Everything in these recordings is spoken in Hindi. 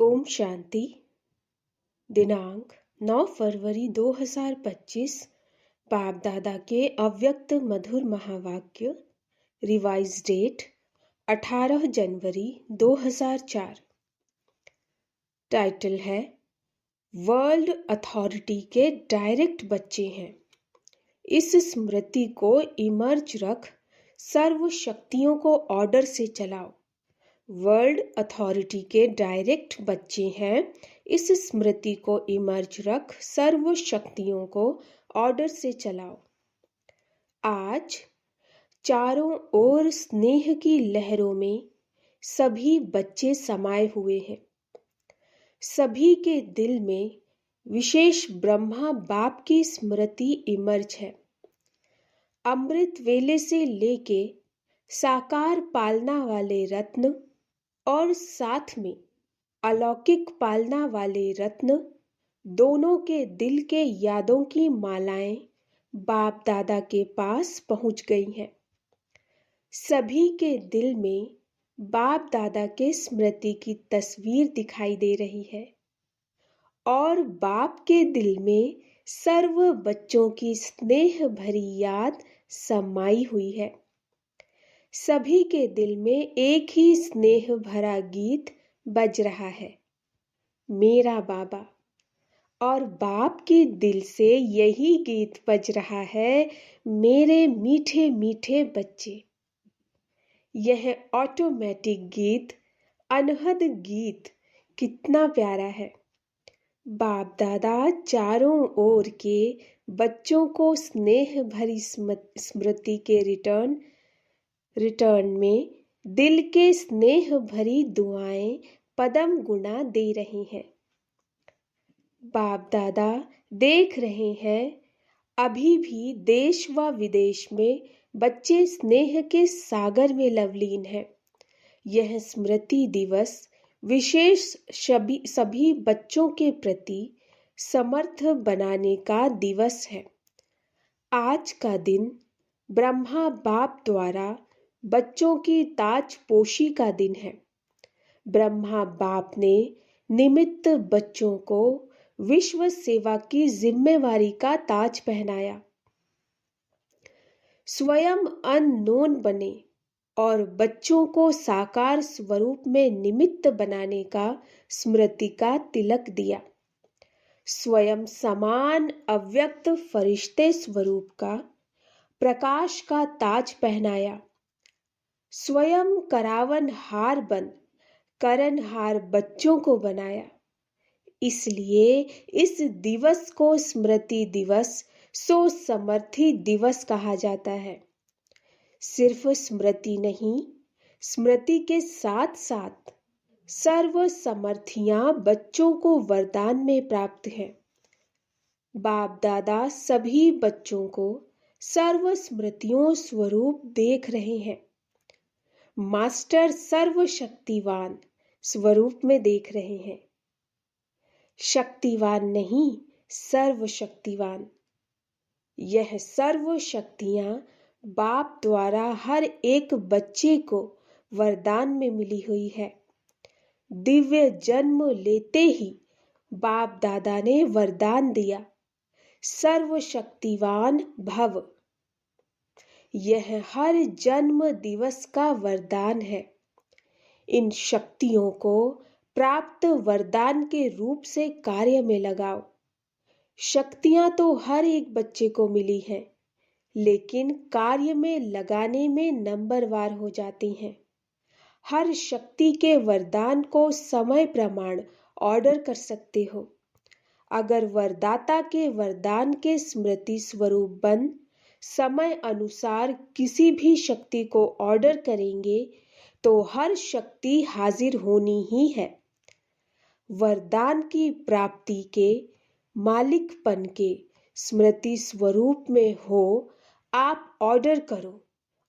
ओम शांति। दिनांक 9 फरवरी 2025। बाप दादा के अव्यक्त मधुर महावाक्य। रिवाइज डेट 18 जनवरी 2004। टाइटल है वर्ल्ड अथॉरिटी के डायरेक्ट बच्चे हैं। इस स्मृति को इमर्ज रख सर्व शक्तियों को ऑर्डर से चलाओ। वर्ल्ड अथॉरिटी के डायरेक्ट बच्चे हैं। इस स्मृति को इमर्ज रख सर्व शक्तियों को ऑर्डर से चलाओ। आज चारों ओर स्नेह की लहरों में सभी बच्चे समाये हुए हैं। सभी के दिल में विशेष ब्रह्मा बाप की स्मृति इमर्ज है। अमृत वेले से लेके साकार पालना वाले रत्न और साथ में अलौकिक पालना वाले रत्न दोनों के दिल के यादों की मालाएं बाप दादा के पास पहुंच गई हैं। सभी के दिल में बाप दादा के स्मृति की तस्वीर दिखाई दे रही है और बाप के दिल में सर्व बच्चों की स्नेह भरी याद समाई हुई है। सभी के दिल में एक ही स्नेह भरा गीत बज रहा है, मेरा बाबा। और बाप के दिल से यही गीत बज रहा है, मेरे मीठे मीठे बच्चे। यह ऑटोमेटिक गीत, अनहद गीत कितना प्यारा है। बाप दादा चारों ओर के बच्चों को स्नेह भरी स्मृति के रिटर्न में दिल के स्नेह भरी दुआएं पदम गुना दे रही हैं। बाप दादा देख रहे हैं अभी भी देश व विदेश में बच्चे स्नेह के सागर में लवलीन हैं। यह स्मृति दिवस विशेष सभी बच्चों के प्रति समर्थ बनाने का दिवस है। आज का दिन ब्रह्मा बाप द्वारा बच्चों की ताजपोशी का दिन है। ब्रह्मा बाप ने निमित्त बच्चों को विश्व सेवा की जिम्मेवारी का ताज पहनाया। स्वयं अननोन बने और बच्चों को साकार स्वरूप में निमित्त बनाने का स्मृति का तिलक दिया। स्वयं समान अव्यक्त फरिश्ते स्वरूप का प्रकाश का ताज पहनाया। स्वयं करावन हार बन करनहार बच्चों को बनाया। इसलिए इस दिवस को स्मृति दिवस सो समर्थी दिवस कहा जाता है। सिर्फ स्मृति नहीं, स्मृति के साथ साथ सर्व समर्थियां बच्चों को वरदान में प्राप्त है। बाप दादा सभी बच्चों को सर्व स्मृतियों स्वरूप देख रहे हैं। मास्टर सर्वशक्तिवान स्वरूप में देख रहे हैं। शक्तिवान नहीं, सर्वशक्तिवान। यह सर्व शक्तियां बाप द्वारा हर एक बच्चे को वरदान में मिली हुई है। दिव्य जन्म लेते ही बाप दादा ने वरदान दिया, सर्वशक्तिवान भव। यह हर जन्म दिवस का वरदान है। इन शक्तियों को प्राप्त वरदान के रूप से कार्य में लगाओ। शक्तियां तो हर एक बच्चे को मिली हैं, लेकिन कार्य में लगाने में नंबरवार हो जाती हैं। हर शक्ति के वरदान को समय प्रमाण ऑर्डर कर सकते हो। अगर वरदाता के वरदान के स्मृति स्वरूप बन समय अनुसार किसी भी शक्ति को ऑर्डर करेंगे तो हर शक्ति हाजिर होनी ही है। वरदान की प्राप्ति के मालिकपन के स्मृति स्वरूप में हो, आप ऑर्डर करो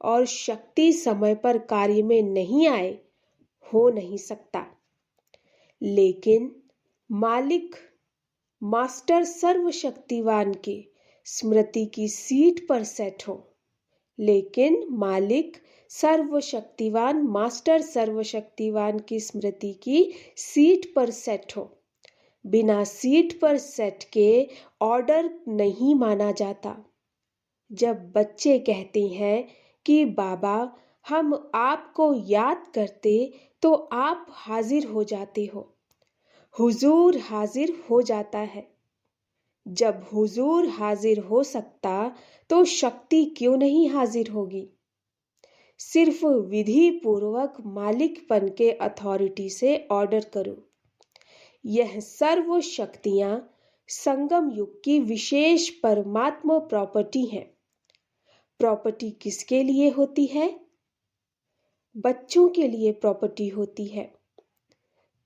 और शक्ति समय पर कार्य में नहीं आए, हो नहीं सकता। लेकिन मालिक मास्टर सर्वशक्तिवान के स्मृति की सीट पर सेट हो, लेकिन मालिक सर्वशक्तिवान मास्टर सर्वशक्तिवान की स्मृति की सीट पर सेट हो। बिना सीट पर सेट के ऑर्डर नहीं माना जाता। जब बच्चे कहते हैं कि बाबा हम आपको याद करते, तो आप हाजिर हो जाते हो। हुजूर हाजिर हो जाता है। जब हुजूर हाजिर हो सकता तो शक्ति क्यों नहीं हाजिर होगी। सिर्फ विधि पूर्वक मालिकपन के अथॉरिटी से ऑर्डर करो। यह सर्व शक्तियां संगम युग की विशेष परमात्मा प्रॉपर्टी है। प्रॉपर्टी किसके लिए होती है? बच्चों के लिए प्रॉपर्टी होती है।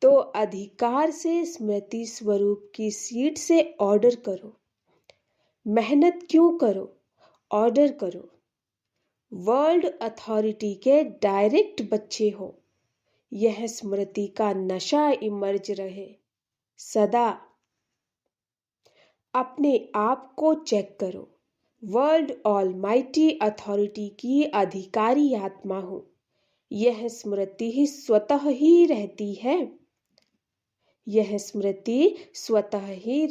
तो अधिकार से स्मृति स्वरूप की सीट से ऑर्डर करो। मेहनत क्यों करो? ऑर्डर करो। वर्ल्ड अथॉरिटी के डायरेक्ट बच्चे हो। यह स्मृति का नशा इमर्ज रहे सदा। अपने आप को चेक करो। वर्ल्ड ऑलमाइटी अथॉरिटी की अधिकारी आत्मा हो। यह स्मृति ही स्वतः ही रहती है। यह स्मृति स्वतः ही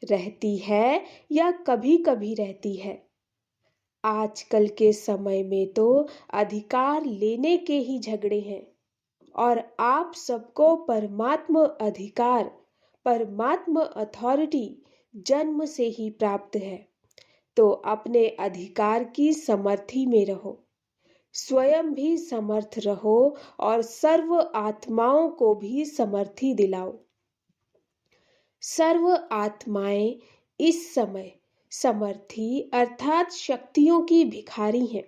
रहती है या कभी कभी रहती है। आजकल के समय में तो अधिकार लेने के ही झगड़े हैं और आप सबको परमात्मा अधिकार, परमात्मा अथॉरिटी जन्म से ही प्राप्त है। तो अपने अधिकार की समर्थी में रहो, स्वयं भी समर्थ रहो और सर्व आत्माओं को भी समर्थी दिलाओ। सर्व आत्माएं इस समय समर्थी अर्थात शक्तियों की भिखारी हैं।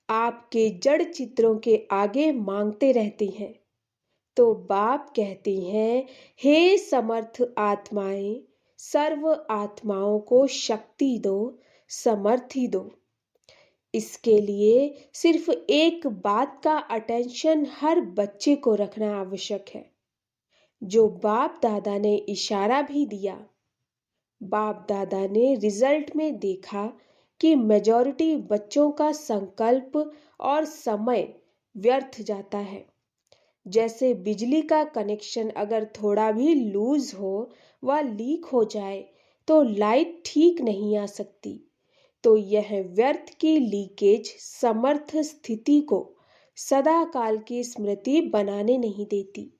आपके जड़ चित्रों के आगे मांगते रहते हैं। तो बाप कहते हैं, हे समर्थ आत्माएं, सर्व आत्माओं को शक्ति दो, समर्थी दो। इसके लिए सिर्फ एक बात का अटेंशन हर बच्चे को रखना आवश्यक है, जो बाप दादा ने इशारा भी दिया। बाप दादा ने रिजल्ट में देखा कि मेजॉरिटी बच्चों का संकल्प और समय व्यर्थ जाता है। जैसे बिजली का कनेक्शन अगर थोड़ा भी लूज हो व लीक हो जाए तो लाइट ठीक नहीं आ सकती। तो यह व्यर्थ की लीकेज समर्थ स्थिति को सदा काल की स्मृति बनाने नहीं देती।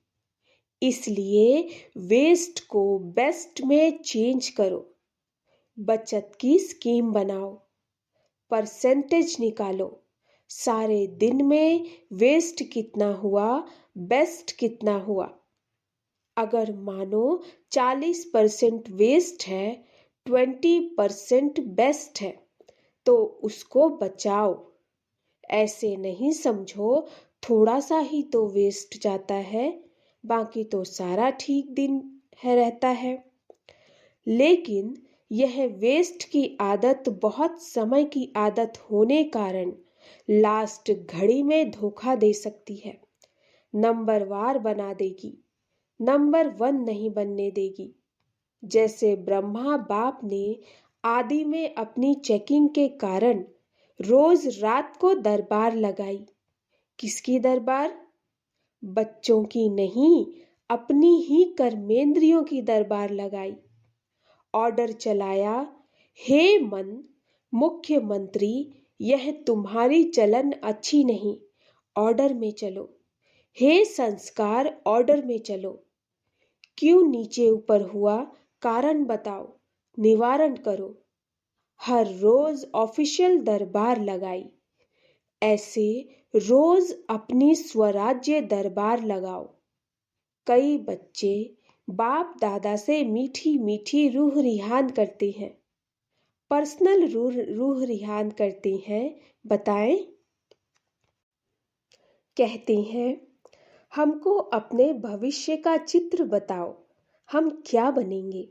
इसलिए वेस्ट को बेस्ट में चेंज करो। बचत की स्कीम बनाओ, परसेंटेज निकालो। सारे दिन में वेस्ट कितना हुआ, बेस्ट कितना हुआ। अगर मानो 40% वेस्ट है, 20% बेस्ट है, तो उसको बचाओ। ऐसे नहीं समझो थोड़ा सा ही तो वेस्ट जाता है, बाकी तो सारा ठीक दिन है रहता है। लेकिन यह वेस्ट की आदत बहुत समय की आदत होने कारण लास्ट घड़ी में धोखा दे सकती है। नंबरवार बना देगी, नंबर 1 नहीं बनने देगी। जैसे ब्रह्मा बाप ने आदि में अपनी चेकिंग के कारण रोज रात को दरबार लगाई। किसकी दरबार? बच्चों की नहीं, अपनी ही कर्मेंद्रियों की दरबार लगाई। ऑर्डर चलाया, हे मन मुख्यमंत्री, यह तुम्हारी चलन अच्छी नहीं, ऑर्डर में चलो। हे संस्कार, ऑर्डर में चलो। क्यों नीचे ऊपर हुआ, कारण बताओ, निवारण करो। हर रोज ऑफिशियल दरबार लगाई। ऐसे रोज अपनी स्वराज्य दरबार लगाओ। कई बच्चे बाप दादा से मीठी मीठी रूह रिहान करते हैं। पर्सनल रूह रिहान करते हैं, बताएं। कहते हैं, हमको अपने भविष्य का चित्र बताओ, हम क्या बनेंगे।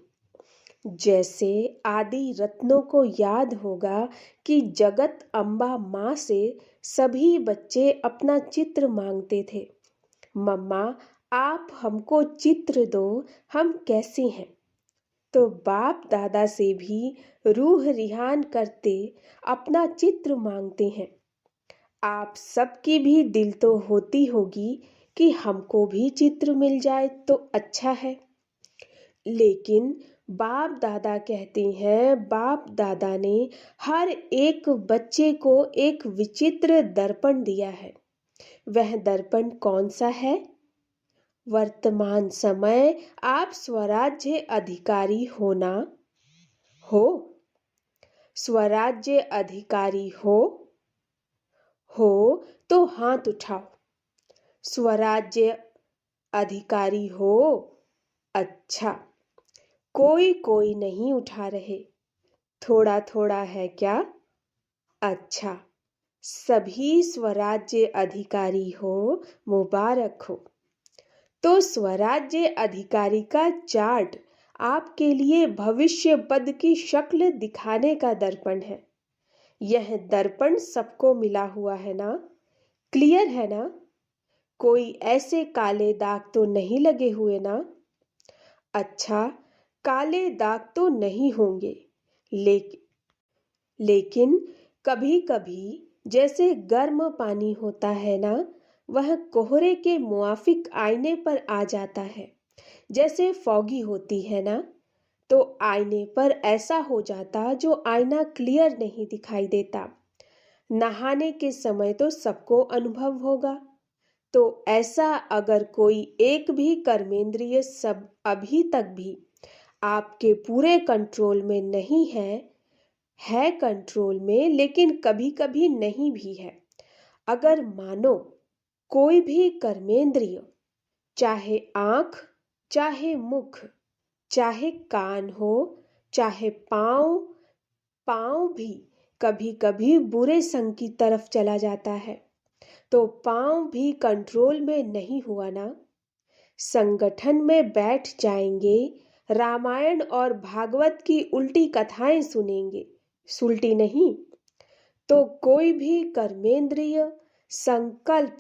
जैसे आदि रत्नों को याद होगा कि जगत अम्बा माँ से सभी बच्चे अपना चित्र मांगते थे। मम्मा आप हमको चित्र दो, हम कैसे हैं। तो बाप दादा से भी रूह रिहान करते अपना चित्र मांगते हैं। आप सबकी भी दिल तो होती होगी कि हमको भी चित्र मिल जाए तो अच्छा है। लेकिन बाप दादा कहते हैं, बाप दादा ने हर एक बच्चे को एक विचित्र दर्पण दिया है। वह दर्पण कौन सा है? वर्तमान समय आप स्वराज्य अधिकारी हो? स्वराज्य अधिकारी हो तो हाथ उठाओ। स्वराज्य अधिकारी हो? अच्छा, कोई कोई नहीं उठा रहे। थोड़ा थोड़ा है क्या? अच्छा, सभी स्वराज्य अधिकारी हो, मुबारक हो। तो स्वराज्य अधिकारी का चार्ट आपके लिए भविष्य पद की शक्ल दिखाने का दर्पण है। यह दर्पण सबको मिला हुआ है ना? क्लियर है ना? कोई ऐसे काले दाग तो नहीं लगे हुए ना? अच्छा, काले दाग तो नहीं होंगे, लेकिन कभी कभी जैसे गर्म पानी होता है ना, वह कोहरे के मुआफिक आईने पर आ जाता है। जैसे फॉगी होती है ना, तो आईने पर ऐसा हो जाता जो आईना क्लियर नहीं दिखाई देता। नहाने के समय तो सबको अनुभव होगा। तो ऐसा अगर कोई एक भी कर्मेंद्रिय सब अभी तक भी आपके पूरे कंट्रोल में नहीं है कंट्रोल में, लेकिन कभी कभी नहीं भी है। अगर मानो कोई भी कर्मेंद्रिय, चाहे आंख, चाहे मुख, चाहे कान हो, चाहे पांव भी कभी कभी बुरे संग की तरफ चला जाता है, तो पांव भी कंट्रोल में नहीं हुआ ना। संगठन में बैठ जाएंगे, रामायण और भागवत की उल्टी कथाएं सुनेंगे, सुलटी नहीं। तो कोई भी कर्मेंद्रिय संकल्प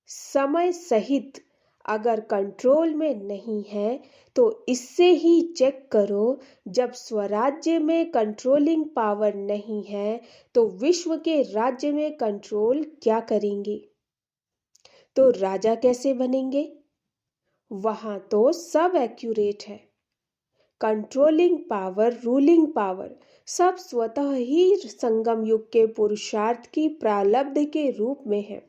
समय सहित अगर कंट्रोल में नहीं है, तो इससे ही चेक करो। जब स्वराज्य में कंट्रोलिंग पावर नहीं है, तो विश्व के राज्य में कंट्रोल क्या करेंगे? तो राजा कैसे बनेंगे? वहां तो सब एक्यूरेट है। कंट्रोलिंग पावर, रूलिंग पावर सब स्वतः ही संगम युग के पुरुषार्थ की प्रारब्ध के रूप में है।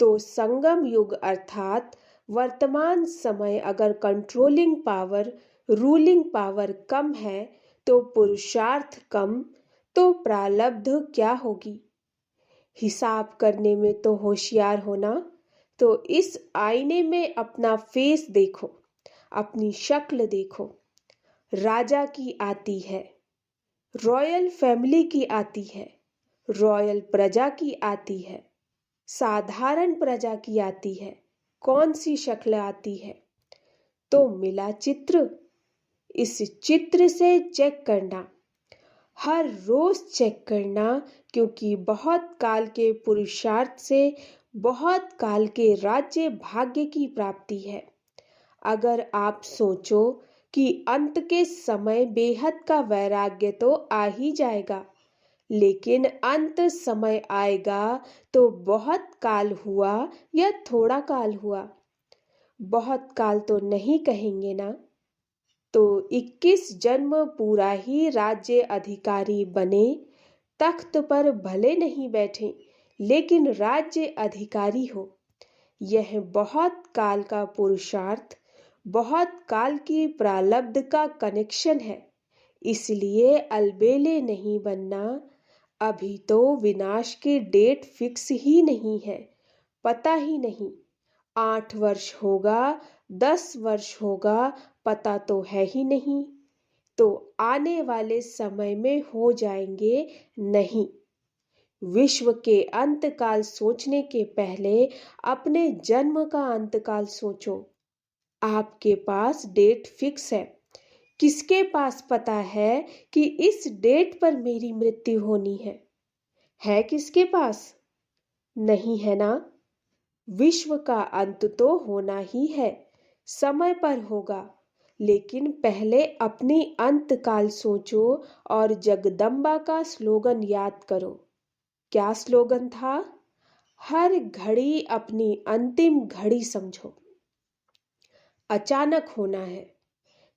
तो संगम युग अर्थात वर्तमान समय अगर कंट्रोलिंग पावर, रूलिंग पावर कम है, तो पुरुषार्थ कम, तो प्रारब्ध क्या होगी? हिसाब करने में तो होशियार होना। तो इस आईने में अपना फेस देखो, अपनी शक्ल देखो। राजा की आती है, रॉयल फैमिली की आती है, रॉयल प्रजा की आती है, साधारण प्रजा की आती है। कौन सी शक्ल आती है? तो मिला चित्र। इस चित्र से चेक करना, हर रोज चेक करना, क्योंकि बहुत काल के पुरुषार्थ से बहुत काल के राज्य भाग्य की प्राप्ति है। अगर आप सोचो कि अंत के समय बेहद का वैराग्य तो आ ही जाएगा, लेकिन अंत समय आएगा तो बहुत काल हुआ या थोड़ा काल हुआ? बहुत काल तो नहीं कहेंगे ना। तो 21 जन्म पूरा ही राज्य अधिकारी बने, तख्त पर भले नहीं बैठे, लेकिन राज्य अधिकारी हो। यह बहुत काल का पुरुषार्थ, बहुत काल की प्रारब्ध का कनेक्शन है। इसलिए अलबेले नहीं बनना। अभी तो विनाश की डेट फिक्स ही नहीं है, पता ही नहीं। 8 वर्ष होगा, 10 वर्ष होगा, पता तो है ही नहीं। तो आने वाले समय में हो जाएंगे नहीं। विश्व के अंतकाल सोचने के पहले अपने जन्म का अंतकाल सोचो। आपके पास डेट फिक्स है। किसके पास पता है कि इस डेट पर मेरी मृत्यु होनी है? है किसके पास? नहीं है ना। विश्व का अंत तो होना ही है, समय पर होगा, लेकिन पहले अपनी अंतकाल सोचो और जगदम्बा का स्लोगन याद करो। क्या स्लोगन था? हर घड़ी अपनी अंतिम घड़ी समझो। अचानक होना है,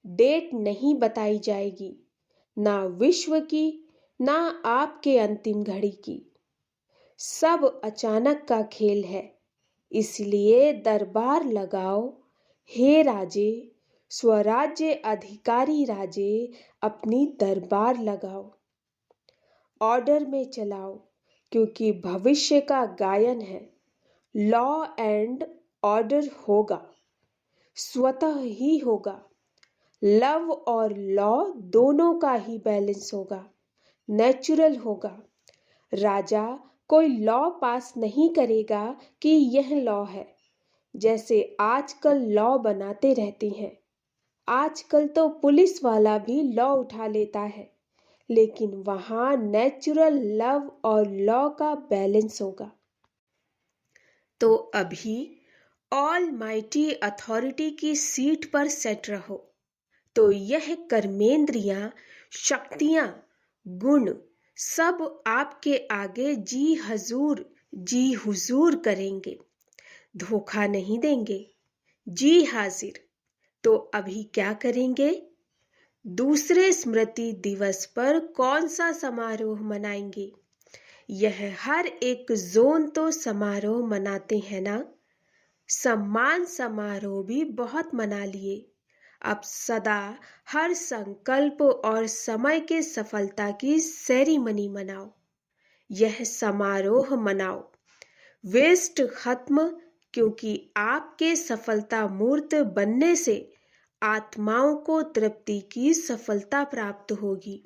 डेट नहीं बताई जाएगी, ना विश्व की ना आपके अंतिम घड़ी की। सब अचानक का खेल है, इसलिए दरबार लगाओ हे राजे, स्वराज्य अधिकारी राजे, अपनी दरबार लगाओ। ऑर्डर में चलाओ, क्योंकि भविष्य का गायन है। लॉ एंड ऑर्डर होगा, स्वतः ही होगा। लव और लॉ दोनों का ही बैलेंस होगा, नेचुरल होगा। राजा कोई लॉ पास नहीं करेगा कि यह लॉ है, जैसे आजकल लॉ बनाते रहते हैं। आजकल तो पुलिस वाला भी लॉ उठा लेता है, लेकिन वहां नेचुरल लव और लॉ का बैलेंस होगा। तो अभी ऑल माइटी अथॉरिटी की सीट पर सेट रहो, तो यह कर्मेंद्रियां, शक्तियां, गुण सब आपके आगे जी हुजूर करेंगे, धोखा नहीं देंगे। जी हाजिर। तो अभी क्या करेंगे? दूसरे स्मृति दिवस पर कौन सा समारोह मनाएंगे? यह हर एक जोन तो समारोह मनाते हैं ना। सम्मान समारोह भी बहुत मना लिए। अब सदा हर संकल्प और समय के सफलता की सेरेमनी मनाओ। यह समारोह मनाओ। वेस्ट खत्म, क्योंकि आपके सफलता मूर्त बनने से आत्माओं को तृप्ति की सफलता प्राप्त होगी।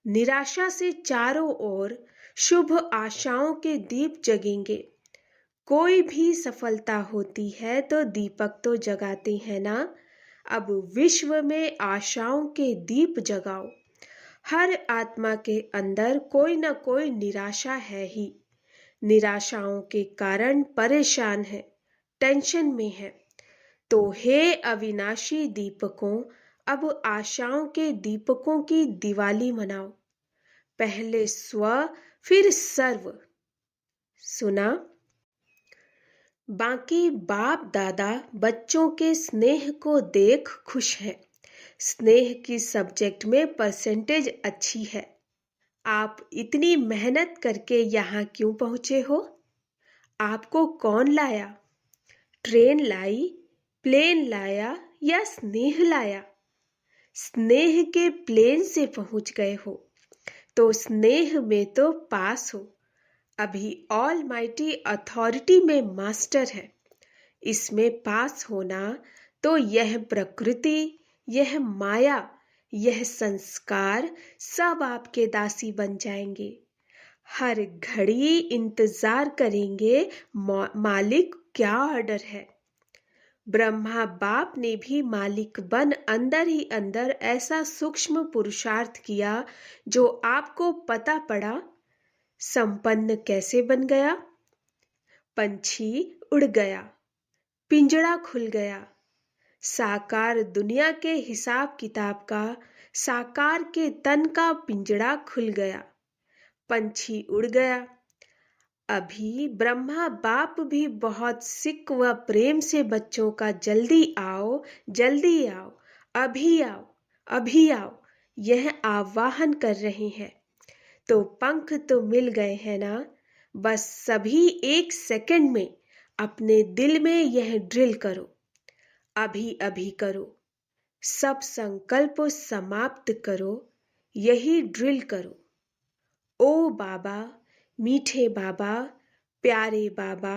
निराशा से चारों ओर शुभ आशाओं के दीप जगेंगे। कोई भी सफलता होती है तो दीपक तो जगाते हैं ना। अब विश्व में आशाओं के दीप जगाओ। हर आत्मा के अंदर कोई न कोई निराशा है ही। निराशाओं के कारण परेशान है, टेंशन में है। तो हे अविनाशी दीपकों, अब आशाओं के दीपकों की दिवाली मनाओ। पहले स्व फिर सर्व। सुना? बाकी बाप दादा बच्चों के स्नेह को देख खुश हैं। स्नेह की सब्जेक्ट में परसेंटेज अच्छी है। आप इतनी मेहनत करके यहाँ क्यों पहुँचे हो? आपको कौन लाया? ट्रेन लाई, प्लेन लाया या स्नेह लाया? स्नेह के प्लेन से पहुँच गए हो, तो स्नेह में तो पास हो। अभी ऑल माइटी अथॉरिटी में मास्टर है। इसमें पास होना तो यह प्रकृति, यह माया, यह संस्कार सब आपके दासी बन जाएंगे। हर घड़ी इंतजार करेंगे मालिक क्या ऑर्डर है। ब्रह्मा बाप ने भी मालिक बन अंदर ही अंदर ऐसा सूक्ष्म पुरुषार्थ किया जो आपको पता पड़ा। संपन्न कैसे बन गया? पंछी उड़ गया, पिंजड़ा खुल गया। साकार दुनिया के हिसाब किताब का साकार के तन का पिंजड़ा खुल गया, पंछी उड़ गया। अभी ब्रह्मा बाप भी बहुत सिक व प्रेम से बच्चों का जल्दी आओ, जल्दी आओ, अभी आओ, अभी आओ, यह आह्वान कर रहे हैं। तो पंख तो मिल गए हैं ना। बस सभी एक सेकंड में अपने दिल में यह ड्रिल करो, अभी अभी करो। सब संकल्प समाप्त करो, यही ड्रिल करो। ओ बाबा, मीठे बाबा, प्यारे बाबा,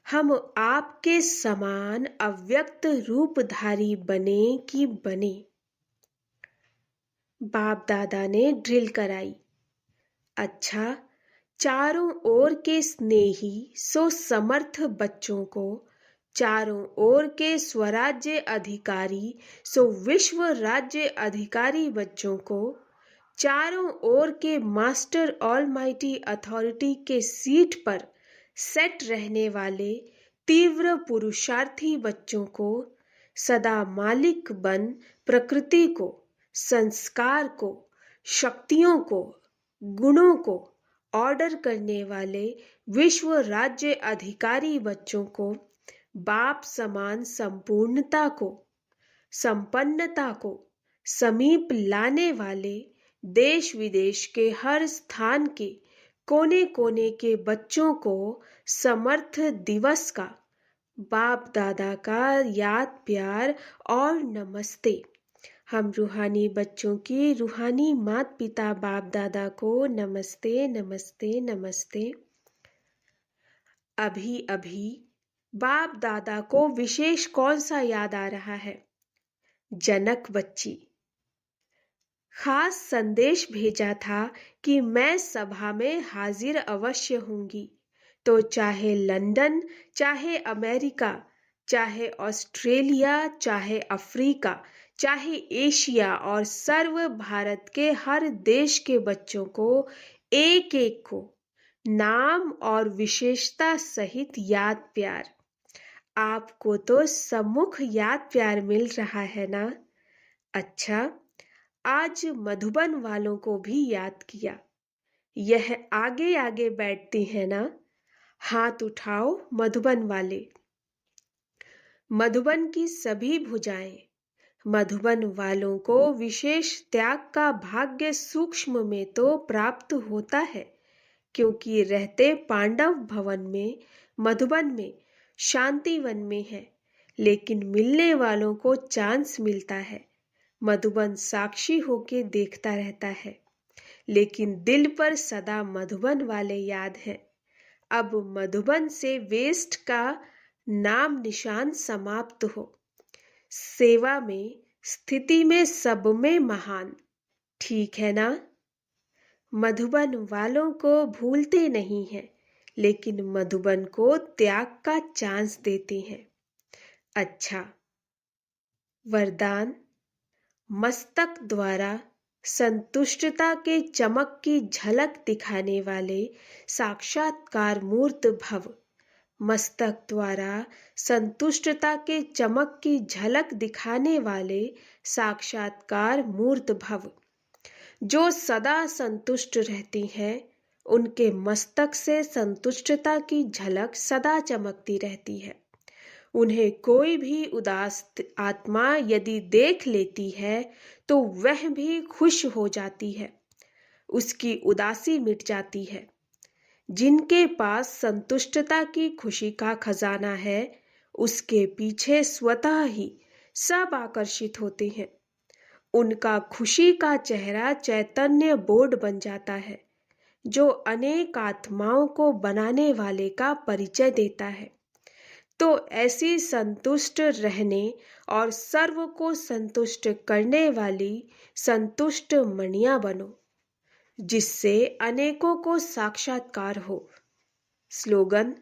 हम आपके समान अव्यक्त रूपधारी बने कि बने। बाप दादा ने ड्रिल कराई। अच्छा, चारों ओर के स्नेही सो समर्थ बच्चों को, चारों ओर के स्वराज्य अधिकारी सो विश्व राज्य अधिकारी बच्चों को, चारों ओर के मास्टर ऑलमाइटी अथॉरिटी के सीट पर सेट रहने वाले तीव्र पुरुषार्थी बच्चों को, सदा मालिक बन प्रकृति को, संस्कार को, शक्तियों को, गुणों को ऑर्डर करने वाले विश्व राज्य अधिकारी बच्चों को बाप समान संपूर्णता को, संपन्नता को समीप लाने वाले देश विदेश के हर स्थान के कोने कोने के बच्चों को समर्थ दिवस का बाप दादा का याद प्यार और नमस्ते। हम रूहानी बच्चों की रूहानी माता पिता बाप दादा को नमस्ते नमस्ते नमस्ते। अभी अभी बाप दादा को विशेष कौन सा याद आ रहा है? जनक बच्ची खास संदेश भेजा था कि मैं सभा में हाजिर अवश्य होंगी, तो चाहे लंदन, चाहे अमेरिका, चाहे ऑस्ट्रेलिया, चाहे अफ्रीका, चाहे एशिया और सर्व भारत के हर देश के बच्चों को एक एक को नाम और विशेषता सहित याद प्यार। आपको तो सम्मुख याद प्यार मिल रहा है ना? अच्छा, आज मधुबन वालों को भी याद किया। यह आगे आगे बैठती है ना? हाथ उठाओ मधुबन वाले। मधुबन की सभी भुजाएं। मधुबन वालों को विशेष त्याग का भाग्य सूक्ष्म में तो प्राप्त होता है, क्योंकि रहते पांडव भवन में, मधुबन में, शांतिवन में है, लेकिन मिलने वालों को चांस मिलता है। मधुबन साक्षी होके देखता रहता है, लेकिन दिल पर सदा मधुबन वाले याद हैं। अब मधुबन से वेस्ट का नाम निशान समाप्त हो। सेवा में, स्थिति में, सब में महान। ठीक है ना? मधुबन वालों को भूलते नहीं हैं, लेकिन मधुबन को त्याग का चांस देते हैं। अच्छा, वरदान मस्तक द्वारा संतुष्टता के चमक की झलक दिखाने वाले साक्षात्कार मूर्त भव। मस्तक द्वारा संतुष्टता के चमक की झलक दिखाने वाले साक्षात्कार मूर्त भव। जो सदा संतुष्ट रहती हैं, उनके मस्तक से संतुष्टता की झलक सदा चमकती रहती है। उन्हें कोई भी उदास आत्मा यदि देख लेती है तो वह भी खुश हो जाती है, उसकी उदासी मिट जाती है। जिनके पास संतुष्टता की खुशी का खजाना है, उसके पीछे स्वतः ही सब आकर्षित होते हैं। उनका खुशी का चेहरा चैतन्य बोर्ड बन जाता है, जो अनेक आत्माओं को बनाने वाले का परिचय देता है। तो ऐसी संतुष्ट रहने और सर्व को संतुष्ट करने वाली संतुष्ट मणियां बनो, जिससे अनेकों को साक्षात्कार हो। स्लोगन: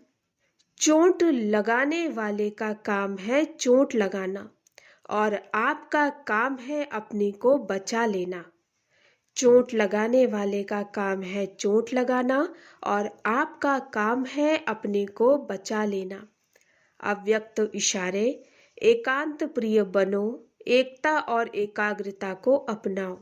चोट लगाने वाले का काम है चोट लगाना, और आपका काम है अपने को बचा लेना। चोट लगाने वाले का काम है चोट लगाना, और आपका काम है अपने को बचा लेना। अव्यक्त इशारे: एकांत प्रिय बनो, एकता और एकाग्रता को अपनाओ।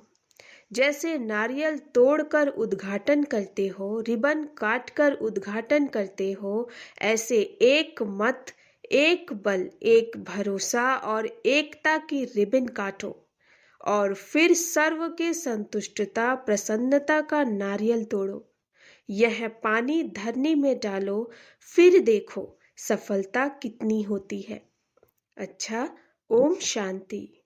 जैसे नारियल तोड़कर उद्घाटन करते हो, रिबन काटकर उद्घाटन करते हो, ऐसे एक मत, एक बल, एक भरोसा और एकता की रिबन काटो, और फिर सर्व के संतुष्टता प्रसन्नता का नारियल तोड़ो। यह पानी धरनी में डालो, फिर देखो सफलता कितनी होती है। अच्छा, ओम शांति।